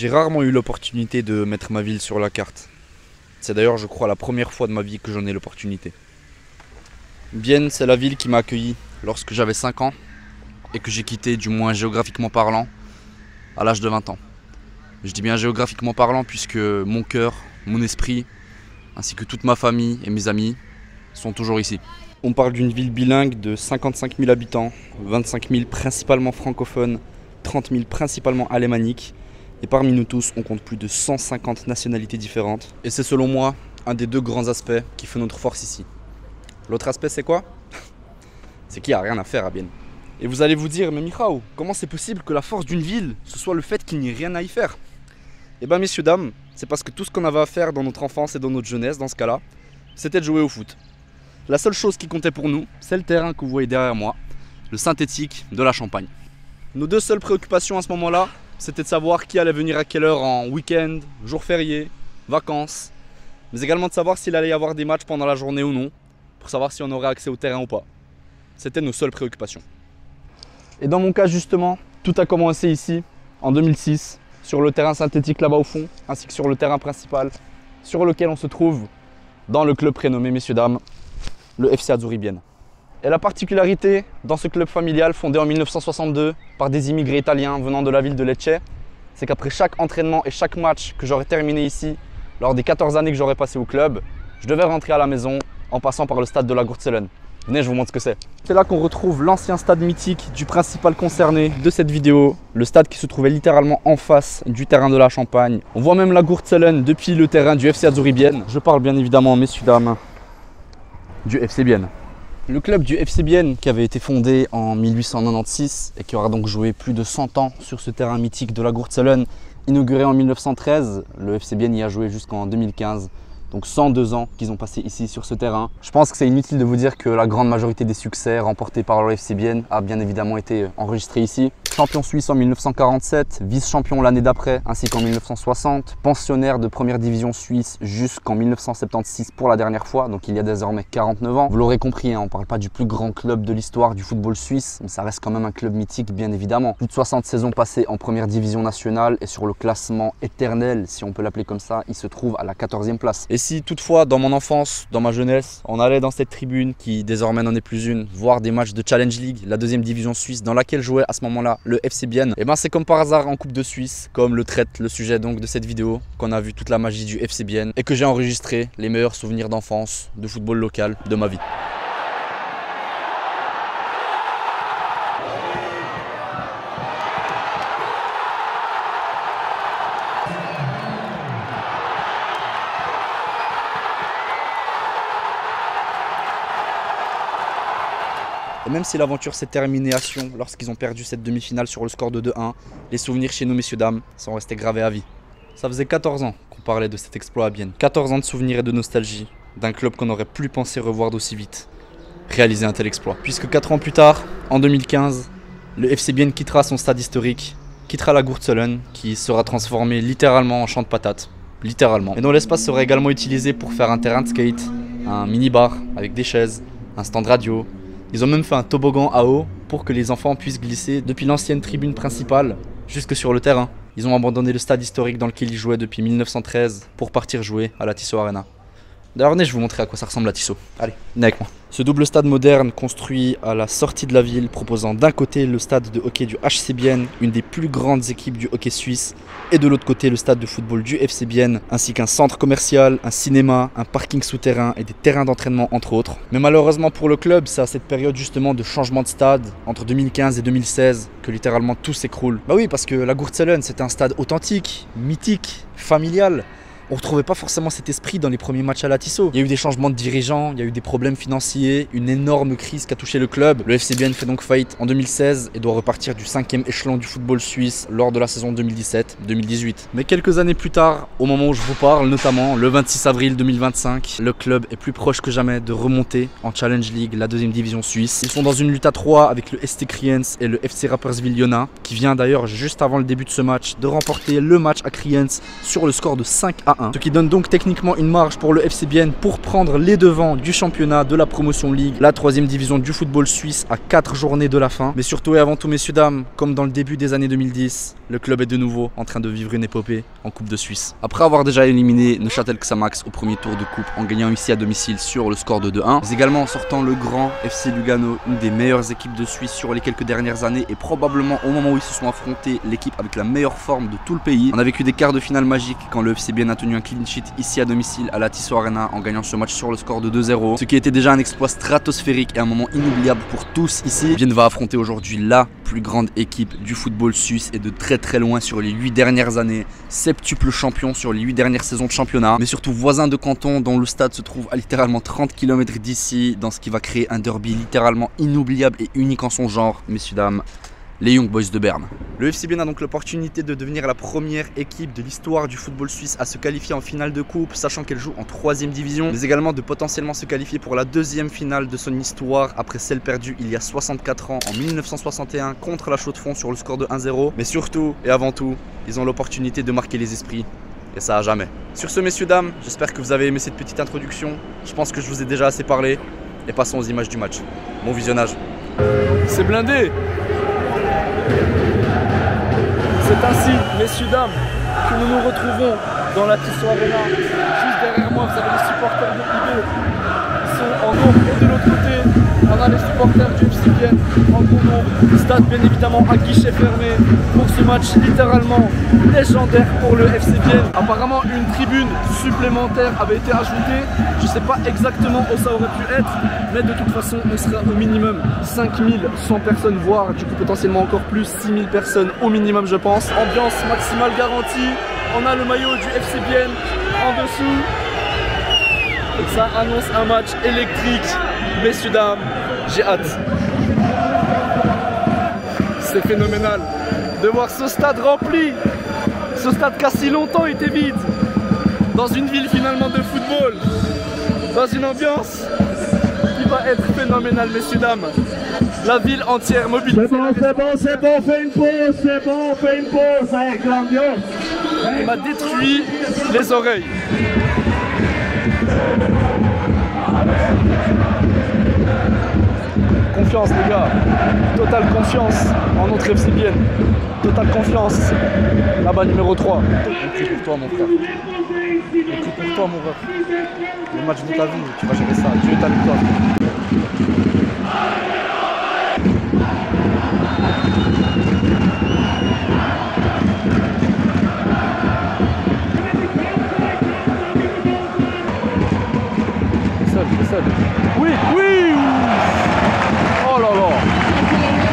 J'ai rarement eu l'opportunité de mettre ma ville sur la carte. C'est d'ailleurs, je crois, la première fois de ma vie que j'en ai l'opportunité. Bienne, c'est la ville qui m'a accueilli lorsque j'avais 5 ans et que j'ai quitté, du moins géographiquement parlant, à l'âge de 20 ans. Je dis bien géographiquement parlant puisque mon cœur, mon esprit, ainsi que toute ma famille et mes amis sont toujours ici. On parle d'une ville bilingue de 55 000 habitants, 25 000 principalement francophones, 30 000 principalement alémaniques. Et parmi nous tous, on compte plus de 150 nationalités différentes. Et c'est selon moi un des 2 grands aspects qui fait notre force ici. L'autre aspect, c'est quoi? C'est qu'il n'y a rien à faire à Bienne. Et vous allez vous dire, mais Michał, comment c'est possible que la force d'une ville, ce soit le fait qu'il n'y ait rien à y faire? Eh bien messieurs, dames, c'est parce que tout ce qu'on avait à faire dans notre enfance et dans notre jeunesse, dans ce cas-là, c'était de jouer au foot. La seule chose qui comptait pour nous, c'est le terrain que vous voyez derrière moi, le synthétique de la Champagne. Nos 2 seules préoccupations à ce moment-là, c'était de savoir qui allait venir à quelle heure en week-end, jour férié, vacances, mais également de savoir s'il allait y avoir des matchs pendant la journée ou non, pour savoir si on aurait accès au terrain ou pas. C'était nos seules préoccupations. Et dans mon cas justement, tout a commencé ici, en 2006, sur le terrain synthétique là-bas au fond, ainsi que sur le terrain principal, sur lequel on se trouve dans le club prénommé, messieurs dames, le FC Azzurri Bienne. Et la particularité dans ce club familial fondé en 1962 par des immigrés italiens venant de la ville de Lecce, c'est qu'après chaque entraînement et chaque match que j'aurais terminé ici, lors des 14 années que j'aurais passé au club, je devais rentrer à la maison en passant par le stade de la Gurtzellen. Venez, je vous montre ce que c'est. C'est là qu'on retrouve l'ancien stade mythique du principal concerné de cette vidéo, le stade qui se trouvait littéralement en face du terrain de la Champagne. On voit même la Gurtzellen depuis le terrain du FC Azzurri Bienne. Je parle bien évidemment, messieurs, dames, du FC Bienne. Le club du FC Bienne, qui avait été fondé en 1896 et qui aura donc joué plus de 100 ans sur ce terrain mythique de la Gurtzellen, inauguré en 1913, le FC Bienne y a joué jusqu'en 2015. Donc 102 ans qu'ils ont passé ici sur ce terrain. Je pense que c'est inutile de vous dire que la grande majorité des succès remportés par le FC Bienne a bien évidemment été enregistré ici. Champion suisse en 1947, vice-champion l'année d'après ainsi qu'en 1960, pensionnaire de première division suisse jusqu'en 1976 pour la dernière fois, donc il y a désormais 49 ans. Vous l'aurez compris, on ne parle pas du plus grand club de l'histoire du football suisse, mais ça reste quand même un club mythique bien évidemment. Plus de 60 saisons passées en première division nationale et sur le classement éternel, si on peut l'appeler comme ça, il se trouve à la 14e place. Et si toutefois, dans mon enfance, dans ma jeunesse, on allait dans cette tribune qui désormais n'en est plus une, voir des matchs de Challenge League, la 2e division suisse dans laquelle jouait à ce moment-là le FC Bienne, et ben c'est comme par hasard en Coupe de Suisse, comme le traite le sujet donc de cette vidéo, qu'on a vu toute la magie du FC Bienne et que j'ai enregistré les meilleurs souvenirs d'enfance, de football local de ma vie. Et même si l'aventure s'est terminée à Sion lorsqu'ils ont perdu cette demi-finale sur le score de 2-1, les souvenirs chez nous, messieurs, dames, sont restés gravés à vie. Ça faisait 14 ans qu'on parlait de cet exploit à Bienne. 14 ans de souvenirs et de nostalgie d'un club qu'on n'aurait plus pensé revoir d'aussi vite réaliser un tel exploit. Puisque 4 ans plus tard, en 2015, le FC Bienne quittera son stade historique, quittera la Gurtzellen, qui sera transformée littéralement en champ de patates. Littéralement. Et dont l'espace sera également utilisé pour faire un terrain de skate, un mini-bar avec des chaises, un stand radio. Ils ont même fait un toboggan à eau pour que les enfants puissent glisser depuis l'ancienne tribune principale jusque sur le terrain. Ils ont abandonné le stade historique dans lequel ils jouaient depuis 1913 pour partir jouer à la Tissot Arena. D'ailleurs, venez, je vais vous montrer à quoi ça ressemble la Tissot. Allez, venez avec moi. Ce double stade moderne construit à la sortie de la ville, proposant d'un côté le stade de hockey du HC Bienne, une des plus grandes équipes du hockey suisse, et de l'autre côté le stade de football du FC Bienne, ainsi qu'un centre commercial, un cinéma, un parking souterrain et des terrains d'entraînement entre autres. Mais malheureusement pour le club, c'est à cette période justement de changement de stade, entre 2015 et 2016, que littéralement tout s'écroule. Bah oui, parce que la Gurtzellen, c'était un stade authentique, mythique, familial. On ne retrouvait pas forcément cet esprit dans les premiers matchs à la Tissot. Il y a eu des changements de dirigeants, il y a eu des problèmes financiers, une énorme crise qui a touché le club. Le FC Bienne fait donc faillite en 2016 et doit repartir du 5e échelon du football suisse lors de la saison 2017-2018. Mais quelques années plus tard, au moment où je vous parle, notamment le 26 avril 2025, le club est plus proche que jamais de remonter en Challenge League, la 2e division suisse. Ils sont dans une lutte à 3 avec le ST Kriens et le FC Rapperswil-Jona, qui vient d'ailleurs juste avant le début de ce match de remporter le match à Kriens sur le score de 5-1. Ce qui donne donc techniquement une marge pour le FC Bienne pour prendre les devants du championnat de la Promotion League, la 3e division du football suisse à 4 journées de la fin. Mais surtout et avant tout, messieurs dames, comme dans le début des années 2010, le club est de nouveau en train de vivre une épopée en Coupe de Suisse. Après avoir déjà éliminé Neuchâtel Xamax au premier tour de coupe en gagnant ici à domicile sur le score de 2-1, mais également en sortant le grand FC Lugano, une des meilleures équipes de Suisse sur les quelques dernières années et probablement au moment où ils se sont affrontés, l'équipe avec la meilleure forme de tout le pays. On a vécu des quarts de finale magiques quand le FC Bienne a tenu un clean sheet ici à domicile à la Tissot Arena en gagnant ce match sur le score de 2-0, ce qui était déjà un exploit stratosphérique et un moment inoubliable pour tous ici. Bienne va affronter aujourd'hui la plus grande équipe du football suisse et de très loin sur les 8 dernières années, septuple champion sur les 8 dernières saisons de championnat, mais surtout voisin de canton dont le stade se trouve à littéralement 30 km d'ici, dans ce qui va créer un derby littéralement inoubliable et unique en son genre, messieurs dames, les Young Boys de Berne. Le FC Bienne a donc l'opportunité de devenir la première équipe de l'histoire du football suisse à se qualifier en finale de coupe, sachant qu'elle joue en 3e division, mais également de potentiellement se qualifier pour la 2e finale de son histoire après celle perdue il y a 64 ans en 1961 contre la Chaux-de-Fonds sur le score de 1-0. Mais surtout et avant tout, ils ont l'opportunité de marquer les esprits. Et ça à jamais. Sur ce, messieurs, dames, j'espère que vous avez aimé cette petite introduction. Je pense que je vous ai déjà assez parlé. Et passons aux images du match. Bon visionnage. C'est blindé. C'est ainsi, messieurs, dames, que nous nous retrouvons dans la Tissot Arena. Juste derrière moi, vous avez les supporters de IB. Ils sont en nombre. Et de l'autre côté, on a les supporters du FC Bienne en gros nombre. Stade bien évidemment à guichet fermé pour ce match littéralement légendaire pour le FC Bienne. Apparemment, une tribune supplémentaire avait été ajoutée. Je ne sais pas exactement où ça aurait pu être, mais de toute façon, on sera au minimum 5100 personnes, voire du coup potentiellement encore plus, 6000 personnes au minimum, je pense. Ambiance maximale garantie. On a le maillot du FC Bienne en dessous. Et ça annonce un match électrique. Messieurs, dames, j'ai hâte. C'est phénoménal de voir ce stade rempli. Ce stade qui a si longtemps été vide. Dans une ville finalement de football. Dans une ambiance qui va être phénoménale, messieurs, dames. La ville entière mobile. C'est bon, fais une pause, c'est bon, fais une pause avec l'ambiance. Il m'a détruit les oreilles. Confiance, les gars. Totale confiance en notre FC Bienne. Totale confiance. Là-bas, numéro 3. Écris pour toi, mon frère. Écris pour toi, mon frère. Le match de ta vie, tu vas gérer ça. Dieu est avec toi. Seul. Oui, oui. Oh là là.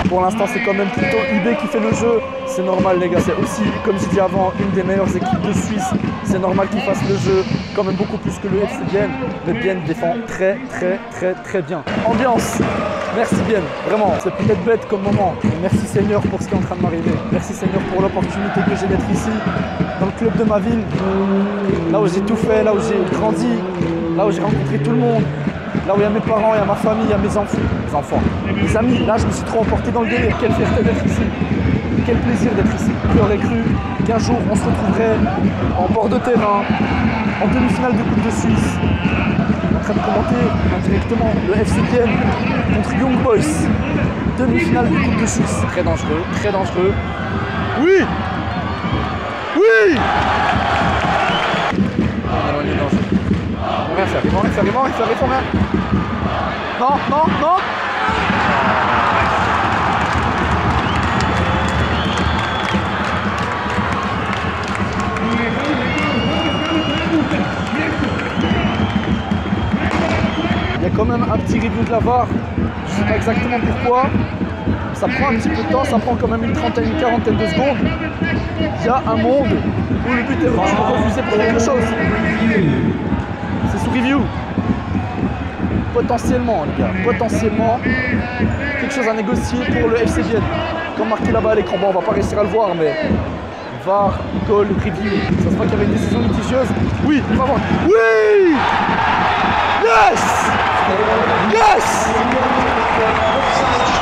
Pour l'instant, c'est quand même plutôt IB qui fait le jeu. C'est normal, les gars. C'est aussi, comme je dis avant, une des meilleures équipes de Suisse. C'est normal qu'ils fassent le jeu, quand même beaucoup plus que le FC Bienne. Le Bienne défend très bien. Ambiance. Merci Bienne, vraiment. C'est peut-être bête comme moment. Mais merci Seigneur pour ce qui est en train de m'arriver. Merci Seigneur pour l'opportunité que j'ai d'être ici, dans le club de ma ville. Là où j'ai tout fait, là où j'ai grandi, là où j'ai rencontré tout le monde. Là où il y a mes parents, il y a ma famille, il y a mes enfants, mes amis. Là, je me suis trop emporté dans le délire. Quelle fierté d'être ici. Quel plaisir d'être ici. Qui aurait cru qu'un jour, on se retrouverait en bord de terrain, en demi-finale de Coupe de Suisse, en train de commenter indirectement le FC Bienne contre Young Boys. Demi-finale de Coupe de Suisse. Très dangereux, très dangereux. Oui! Oui! On éloigne le danger. Ils vont rien faire, ils font rien. Non. Il y a quand même un petit review de la VAR. Je ne sais pas exactement pourquoi. Ça prend un petit peu de temps, ça prend quand même une quarantaine de secondes. Il y a un monde où le but est refusé pour quelque chose. C'est sous review. Potentiellement, les gars, potentiellement, quelque chose à négocier pour le FC Bienne. Comme marqué là-bas à l'écran, bon, on va pas réussir à le voir, mais VAR, goal, review. Ça se voit qu'il y avait une décision litigieuse. Oui, il va voir. Oui! Yes! Yes!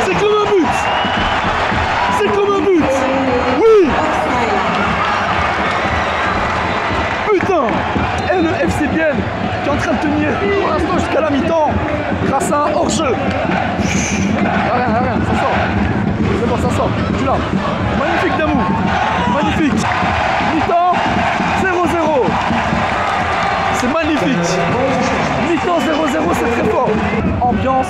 C'est comme un but! C'est comme un but! Oui! Putain! Et le FC Bienne qui est en train de tenir pour l'instant jusqu'à la mi-temps grâce à un hors-jeu. Rien, ça sort. c'est bon, ça sort. Tu l'as. Magnifique Damou. Magnifique. Mi-temps 0-0. C'est magnifique. Mi-temps 0-0, c'est très fort. Ambiance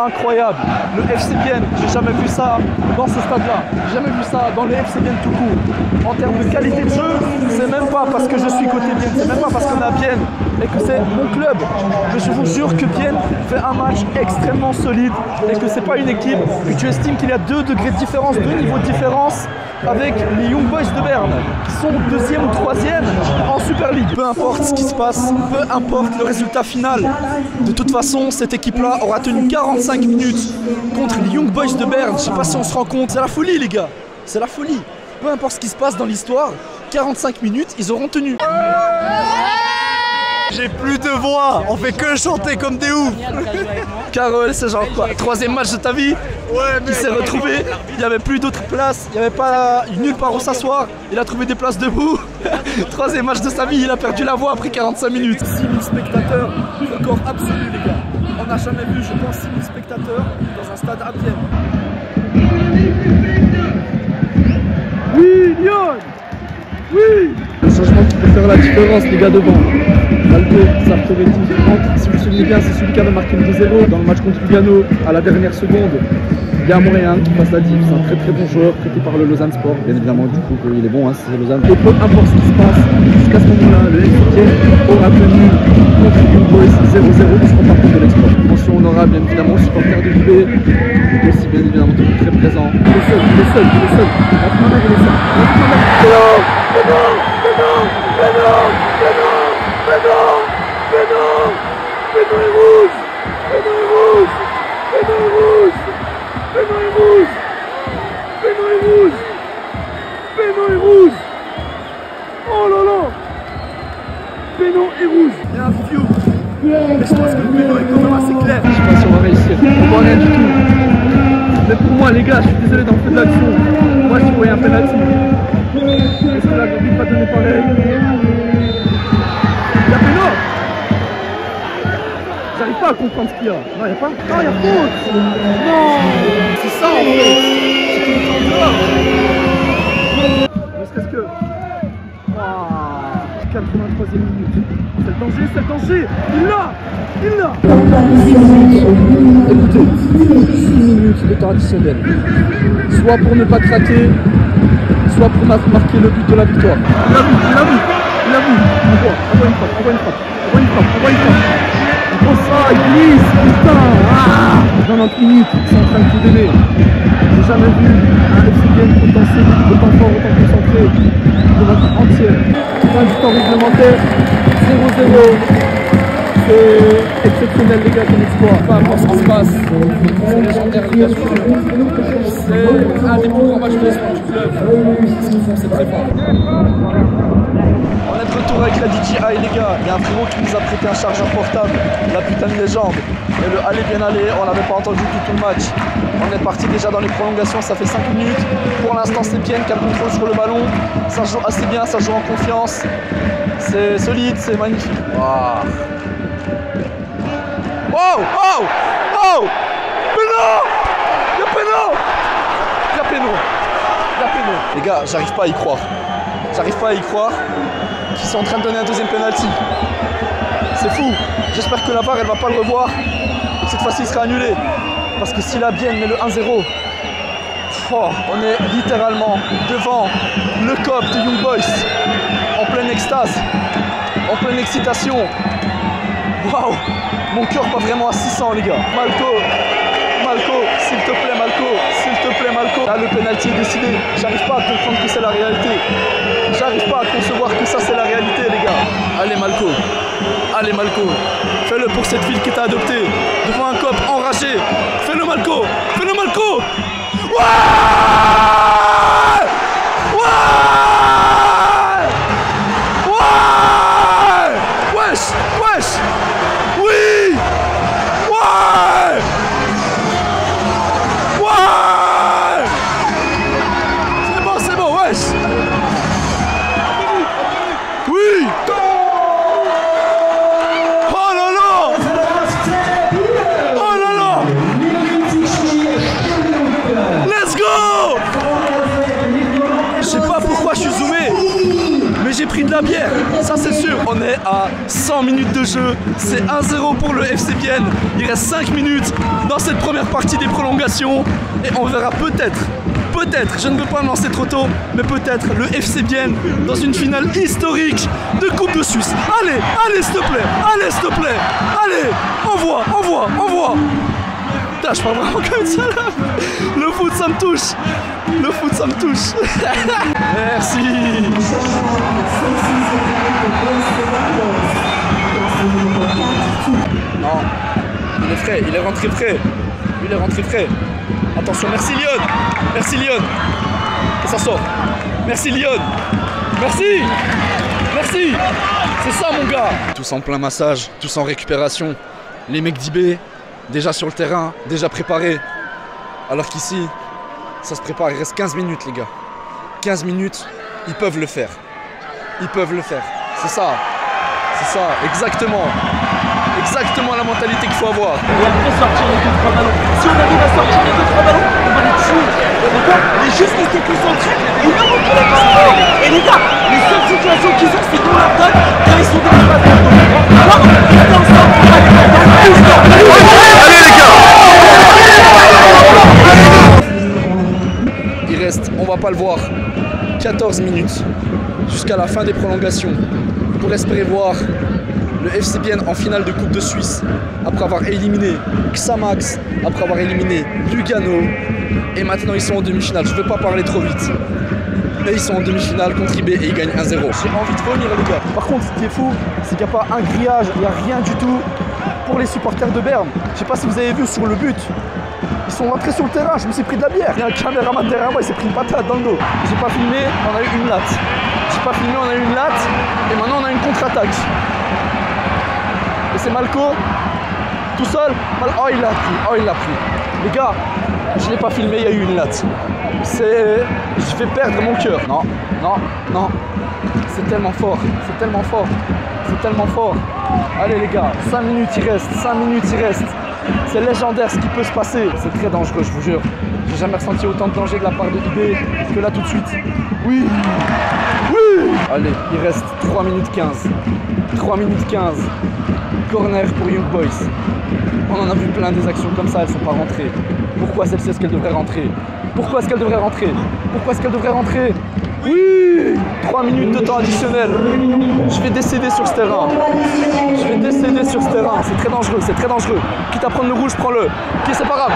incroyable. Le FC Bienne, j'ai jamais vu ça dans ce stade-là. J'ai jamais vu ça dans le FC Bienne tout court. En termes de qualité de jeu, c'est même pas parce que je suis côté Bienne, c'est même pas parce qu'on a Bienne et que c'est mon club. Mais je vous jure que Bienne fait un match extrêmement solide et que c'est pas une équipe que tu estimes qu'il y a 2 degrés de différence, 2 niveaux de différence avec les Young Boys de Berne qui sont 2e ou 3e en Super League. Peu importe ce qui se passe, peu importe le résultat final, de toute façon cette équipe-là aura tenu 45 minutes contre les Young Boys de Berne. Je sais pas si on se rend compte, c'est la folie les gars, c'est la folie. Peu importe ce qui se passe dans l'histoire, 45 minutes, ils auront tenu. J'ai plus de voix, on fait que chanter comme des oufs. Carole, c'est genre quoi, 3e match de ta vie? Ouais, il s'est retrouvé, il n'y avait plus d'autres places, il n'y avait pas nulle part où s'asseoir, il a trouvé des places debout. 3e match de sa vie, il a perdu la voix après 45 minutes. 6000 spectateurs, record absolu les gars. On n'a jamais vu, je pense, 6000 spectateurs dans un stade à Bienne. Oui, Lyon! Oui! Le changement qui peut faire la différence, les gars devant. Malco, Sartoretti, si vous vous souvenez bien, c'est celui qui avait marqué le 2-0 dans le match contre Lugano à la dernière seconde. Il y a un Montréal qui passe la div, c'est un très très bon joueur prêté par le Lausanne Sport. Bien évidemment, du coup, il est bon, hein, c'est Lausanne. Et peu importe ce qui se passe, jusqu'à ce moment-là, le FC aura tenu contre Young Boys 0-0 qui seront partis de l'exploit. Attention, on aura bien évidemment le supporter de l'UB, qui est aussi bien évidemment toujours très présent. Il est seul, il est seul, il est seul. La première, il est seul. Bénon est rouge! Bénon est rouge! Bénon est rouge! Bénon est rouge! Bénon est rouge! Bénon est rouge! Oh là là! Bénon est rouge! Il y a un review! Mais je pense que le Bénon est quand même assez clair. Je sais pas si on va réussir. On voit rien du tout. Mais pour moi, les gars, je suis désolé dans le feu de l'action. Moi, je voyais un penalty. Est-ce que l'arbitre va donner pareil? Il y a Bénon! J'arrive pas à comprendre ce qu'il y a. Non, il y a pas. Non, il y a faute. Non. C'est ça en fait. C'est une faute là. Ne serait-ce que. 83e minute. C'est le danger, c'est le danger. Il l'a. Il l'a. Écoutez, 6 minutes de temps additionnel. Soit pour ne pas craquer, soit pour marquer le but de la victoire. Il l'a vu, il l'a vu. Il l'a vu. Envoie une frappe, envoie une frappe. Envoie une frappe, envoie une frappe. Oh ça, il glisse, putain! Ah, 90 minutes, ils sont en train de tout donner. J'ai jamais vu un FC Bienne autant solide, autant fort, autant concentré de notre entière. Fin du temps réglementaire, 0-0. C'est exceptionnel les gars comme exploit. Peu importe ce qui se passe, c'est légendaire les gars. C'est un des plus grands matchs de l'histoire du club. Ce qu'ils font, c'est très fort. On est de retour avec la DJI les gars, il y a un frérot qui nous a prêté un chargeur portable, la putain de légende. Et le aller bien aller, on l'avait pas entendu tout le match. On est parti déjà dans les prolongations, ça fait 5 minutes. Pour l'instant c'est Bienne qui a le contrôle sur le ballon. Ça joue assez bien, ça joue en confiance. C'est solide, c'est magnifique. Wow! Oh! Oh! Oh! Péno! Y'a péno! Y'a péno! Y'a péno! Les gars, j'arrive pas à y croire. J'arrive pas à y croire qu'ils sont en train de donner un deuxième penalty. C'est fou. J'espère que la VAR elle va pas le revoir et que cette fois-ci il sera annulé. Parce que si la Bienne met le 1-0, on est littéralement devant le COP de Young Boys en pleine extase, en pleine excitation. Waouh! Mon cœur pas vraiment à 600 les gars. Malco, s'il te plaît Malco, s'il te plaît Malco. Là le penalty est décidé, j'arrive pas à comprendre que c'est la réalité. J'arrive pas à concevoir que ça c'est la réalité les gars. Allez Malco, fais-le pour cette ville qui t'a adopté. Devant un cop enragé, fais-le Malco. Ouais! Wesh! Oui! Ouais! C'est bon, wesh! Oui! Oh là là! Let's go! pris de la bière, ça c'est sûr. On est à 100 minutes de jeu, c'est 1-0 pour le FC Bienne. Il reste 5 minutes dans cette première partie des prolongations et on verra peut-être, je ne veux pas me lancer trop tôt, mais peut-être le FC Bienne dans une finale historique de Coupe de Suisse. Allez, allez s'il te plaît, allez s'il te plaît, allez, envoie. Putain, je parle vraiment comme ça là. Le foot ça me touche. Merci. Non, il est frais, il est rentré frais. Attention, merci Lyon. Et ça sort. Merci Lyon. Merci. C'est ça mon gars. Tous en plein massage, tous en récupération. Les mecs d'IB, déjà sur le terrain, déjà préparés. Alors qu'ici, ça se prépare, il reste 15 minutes les gars. 15 minutes, ils peuvent le faire. C'est ça, exactement la mentalité qu'il faut avoir. Et après sortir les 2-3 ballons. Si on arrive à sortir les 2-3 ballons, on va les tuer. Et regarde, on est juste resté concentrés et on a reculé pas. Et les gars, les seules situations qu'ils ont, c'est qu'on leur donne quand ils sont dans le phase de alors, restez ensemble, on va les mettre dans le booster. Allez les gars. Il reste, on va pas le voir, 14 minutes jusqu'à la fin des prolongations pour espérer voir le FC Bienne en finale de Coupe de Suisse après avoir éliminé Xamax, après avoir éliminé Lugano et maintenant ils sont en demi-finale. Je ne veux pas parler trop vite, mais ils sont en demi-finale contre IB et ils gagnent 1-0. J'ai envie de venir les gars. Par contre, ce qui est fou, c'est qu'il n'y a pas un grillage, il n'y a rien du tout pour les supporters de Berne. Je ne sais pas si vous avez vu sur le but, ils sont rentrés sur le terrain, je me suis pris de la bière. Il y a un caméraman derrière moi, il s'est pris une patate dans le dos. J'ai pas filmé, on a eu une latte. Et maintenant on a une contre-attaque. Et c'est Malco, tout seul. Oh il l'a pris. Les gars, je l'ai pas filmé, il y a eu une latte. Je vais perdre mon cœur. Non. C'est tellement fort. Allez les gars, 5 minutes il reste. C'est légendaire ce qui peut se passer. C'est très dangereux, je vous jure. J'ai jamais ressenti autant de danger de la part de IB que là tout de suite. Oui. Allez, il reste 3 minutes 15. Corner pour Young Boys. On en a vu plein des actions comme ça, elles sont pas rentrées. Pourquoi celle-ci est-ce qu'elle devrait rentrer? Oui. 3 minutes de temps additionnel. Je vais décéder sur ce terrain. C'est très dangereux. Quitte à prendre le rouge, prends-le. Ok, c'est pas grave.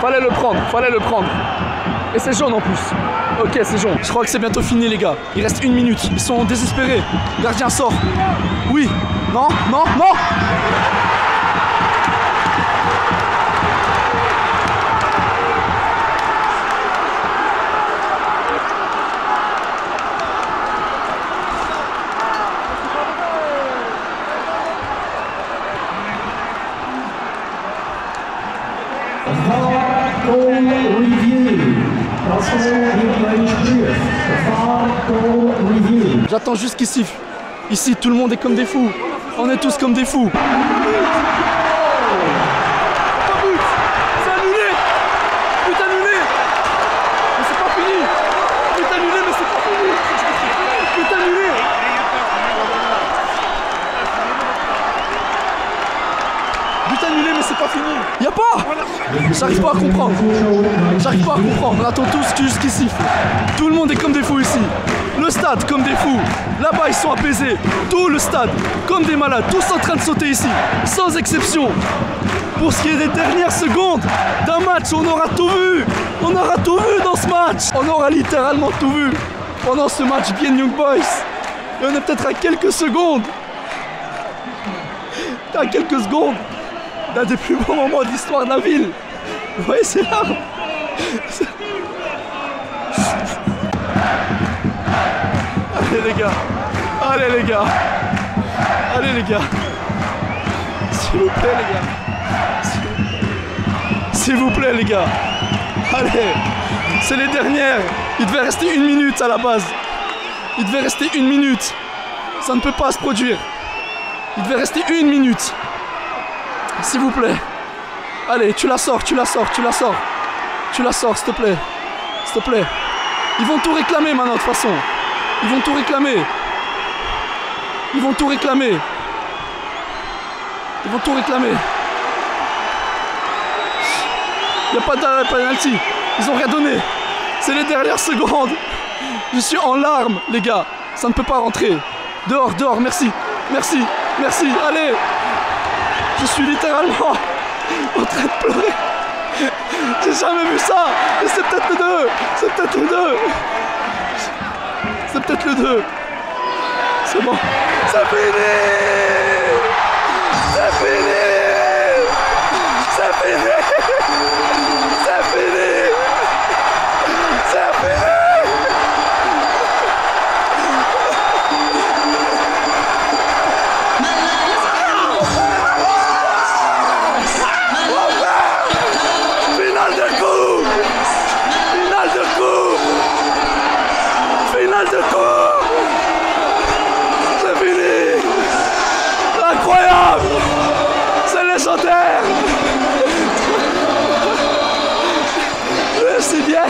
Fallait le prendre. Et c'est jaune en plus. Ok, c'est jaune. Je crois que c'est bientôt fini les gars. Il reste 1 minute. Ils sont désespérés. Gardien sort. Oui. Non. J'attends juste qu'il siffle. Ici, tout le monde est comme des fous. On est tous comme des fous. C'est annulé. But annulé. Mais c'est pas fini. But annulé, mais c'est pas fini. But annulé. But annulé, mais c'est pas fini. Y'a pas. J'arrive pas à comprendre. On attend tous juste qu'il siffle. Tout le monde est comme des fous ici. Le stade comme des fous. Là-bas ils sont apaisés. Tout le stade comme des malades. Tous en train de sauter ici. Sans exception. Pour ce qui est des dernières secondes d'un match, on aura tout vu. Dans ce match. On aura littéralement tout vu. Pendant ce match Bienne Young Boys. Et on est peut-être à quelques secondes. D'un des plus beaux moments de l'histoire de la ville. Vous voyez, c'est là. Allez les gars. S'il vous plaît les gars. Allez. C'est les dernières. Il devait rester 1 minute à la base. Ça ne peut pas se produire. Il devait rester 1 minute. S'il vous plaît. Allez, tu la sors, s'il te plaît. Ils vont tout réclamer maintenant de toute façon. Ils vont tout réclamer. Ils vont tout réclamer. Ils vont tout réclamer. Il n'y a pas de penalty. Ils ont rien donné. C'est les dernières secondes. Je suis en larmes, les gars. Ça ne peut pas rentrer. Dehors, dehors, merci. Merci, merci, allez. Je suis littéralement en train de pleurer. J'ai jamais vu ça. Et c'est peut-être le 2. C'est peut-être le 2. C'est peut-être le 2. C'est bon. C'est fini. C'est fini. C'est fini. C'est fini. C'est fini. Finale de coupe. Finale de coupe. Finale de coupe. C'est fini. Incroyable. C'est légendaire. Merci bien.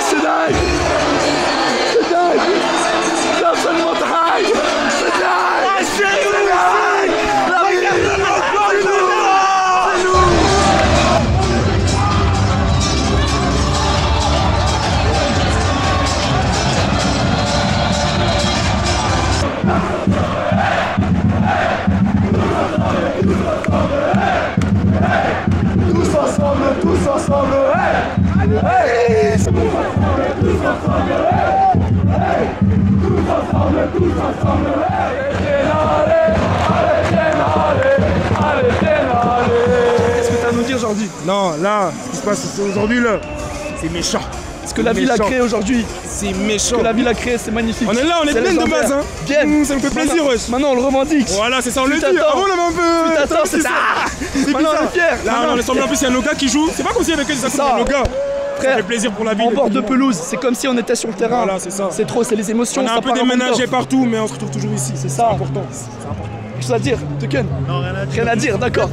C'est dingue. C'est dingue. C'est absolument dingue. C'est dingue. C'est dingue. La vie est tous ensemble, tous ensemble, hey! Hey! Tous ensemble, tous ensemble, hey! Tous ensemble, tous ensemble, hey! Allez, qu'est-ce que tu as à nous dire aujourd'hui? Non, là, ce qui se passe aujourd'hui, là, c'est méchant. Ce que la ville a créé aujourd'hui, C'est méchant. ce que la ville a créé, c'est magnifique. On est là, on est plein de légendaire. base, hein. Bien. Ça me fait plaisir, Maintenant- wesh. Maintenant, on le revendique. Voilà, c'est ça, on le dit. t'attends. Avant, on avait un peu. T'attends, c'est ça. C'est Maintenant, on bizarre. est fiers. Là, Maintenant, on est ensemble. En plus, il y a nos gars qui jouent. C'est pas comme s'il y avait que des ça. accords de nos gars. Ça Frère, fait plaisir pour la ville. en bord de pelouse, c'est comme si on était sur le terrain. Voilà, c'est ça. C'est trop, c'est les émotions. On a ça un peu part déménagé en partout, mais on se retrouve toujours ici. C'est ça. important. Quelque chose à dire, Tuken? Non, rien à dire. Rien à dire, d'accord.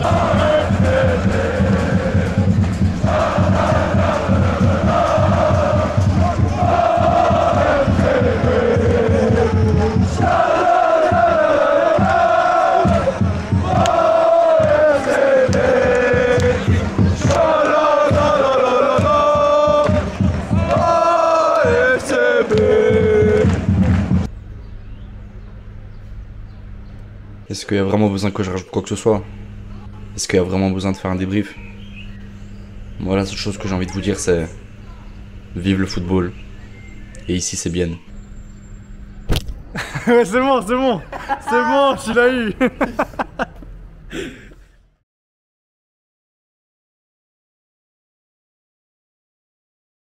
Est-ce qu'il y a vraiment besoin que je rajoute quoi que ce soit? Est-ce qu'il y a vraiment besoin de faire un débrief? Moi, la seule chose que j'ai envie de vous dire, c'est vive le football. Et ici, c'est bien. Ouais, c'est bon, tu l'as eu.